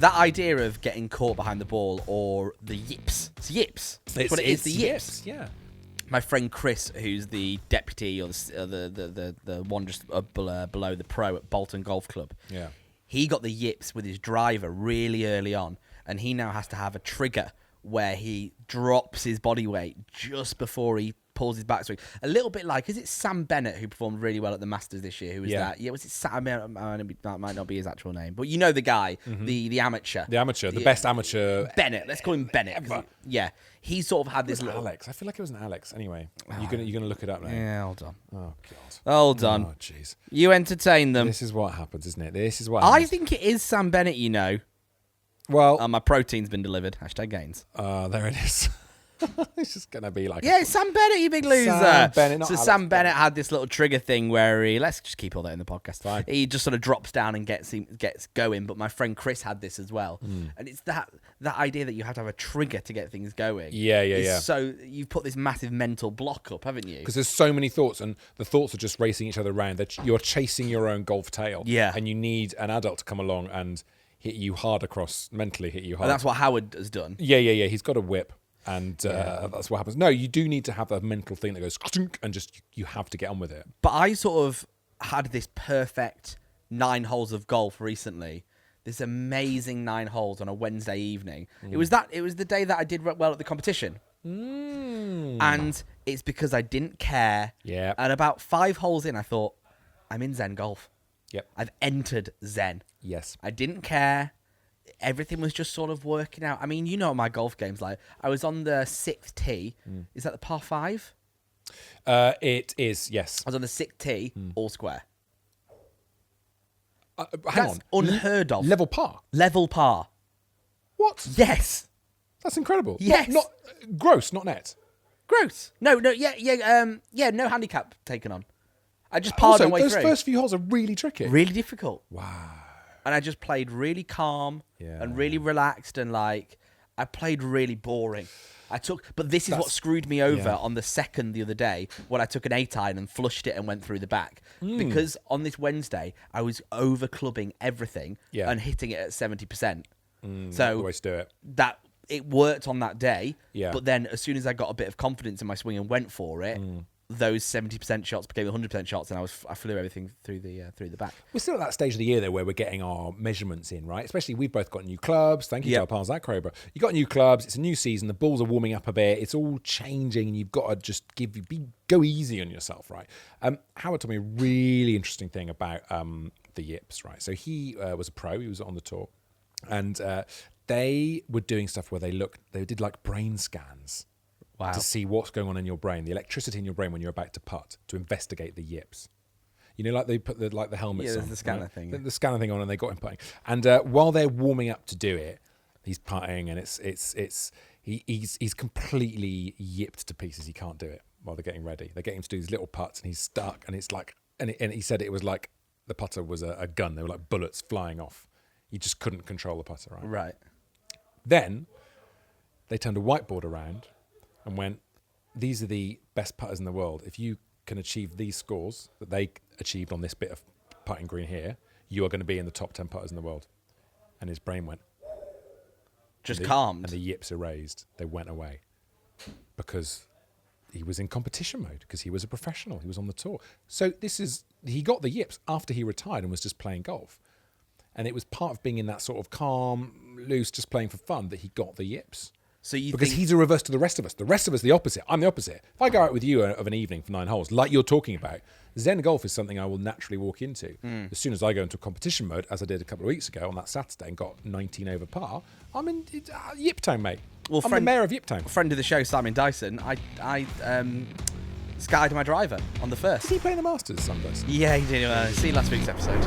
that idea of getting caught behind the ball or the yips. It's yips. It's the yips. Yeah. My friend Chris, who's the deputy or the one just below the pro at Bolton Golf Club. Yeah. He got the yips with his driver really early on, and he now has to have a trigger where he drops his body weight just before he pulls his backswing. A little bit like, is it Sam Bennett who performed really well at the Masters this year? Who was that? Yeah, was it Sam? That might not be his actual name, but you know the guy, the amateur. The best amateur. Bennett. Let's call him Bennett. Yeah, he sort of had this little... Alex. I feel like it was an Alex. Anyway, you're gonna look it up now. Yeah, hold on. Oh god. Hold on. Oh jeez. You entertain them. This is what happens, isn't it? This is what happens. I think it is Sam Bennett, you know. Well, my protein's been delivered. #gains. There it is. It's just gonna be like Sam Bennett, you big loser. Sam Bennett, not Alex Sam Bennett had this little trigger thing where let's just keep all that in the podcast. Fine. He just sort of drops down and gets going. But my friend Chris had this as well, and it's that idea that you have to have a trigger to get things going. Yeah. So you've put this massive mental block up, haven't you? Because there's so many thoughts, and the thoughts are just racing each other around. That you're chasing your own golf tail. Yeah. And you need an adult to come along and mentally hit you hard. And that's what Howard has done. Yeah. He's got a whip. And that's what happens. No, you do need to have a mental thing that goes and just you have to get on with it. But I sort of had this perfect 9 holes of golf recently. This amazing 9 holes on a Wednesday evening. It was the day that I did well at the competition. And it's because I didn't care. Yeah. And about 5 holes in, I thought, I'm in Zen golf. Yep. I've entered Zen. Yes. I didn't care. Everything was just sort of working out. I mean, you know what my golf game's like. I was on the 6th tee. Is that the par 5? It is, yes. I was on the 6th tee, all square. Hang on. Unheard of. Level par? Level par. What? Yes. That's incredible. Yes. Not gross, not net. Gross. No, no handicap taken on. I just parred Also, my way those through. first few holes are really tricky. Really difficult. Wow. And I just played really calm and really relaxed and I played really boring. But this is what screwed me over on the second the other day when I took an 8-iron and flushed it and went through the back. Because on this Wednesday, I was over clubbing everything and hitting it at 70%. So always do it. It worked on that day. Yeah. But then as soon as I got a bit of confidence in my swing and went for it, those 70% shots became 100% shots, and I flew everything through the back. We're still at that stage of the year, though, where we're getting our measurements in, right? Especially we've both got new clubs. Thank you to our pals at Cobra. You've got new clubs. It's a new season. The balls are warming up a bit. It's all changing, and you've got to just go easy on yourself, right? Howard told me a really interesting thing about the Yips, right? So he was a pro. He was on the tour, and they were doing stuff where they did like brain scans. Wow. To see what's going on in your brain, the electricity in your brain when you're about to putt, to investigate the yips. You know, like they put the helmets on. Yeah, the scanner thing. The scanner thing on, and they got him putting. And while they're warming up to do it, he's putting, and he's completely yipped to pieces. He can't do it while they're getting ready. They're getting him to do these little putts, and he's stuck. And it's like, and he said it was like the putter was a gun. They were like bullets flying off. He just couldn't control the putter, right? Right. Then they turned a whiteboard around and went, these are the best putters in the world. If you can achieve these scores that they achieved on this bit of putting green here, you are going to be in the top 10 putters in the world. And his brain went. Just calmed. And the yips erased. They went away. Because he was in competition mode, because he was a professional. He was on the tour. So he got the yips after he retired and was just playing golf. And it was part of being in that sort of calm, loose, just playing for fun that he got the yips. Because he's a reverse to the rest of us. The rest of us, the opposite. I'm the opposite. If I go out with you of an evening for 9 holes, like you're talking about, Zen golf is something I will naturally walk into. As soon as I go into competition mode, as I did a couple of weeks ago on that Saturday and got 19 over par, I'm in Yip Town, mate. I'm the mayor of Yip Town. Friend of the show, Simon Dyson, I skied my driver on the first. Did he play in the Masters, Sundays? Yeah, he did. See last week's episode.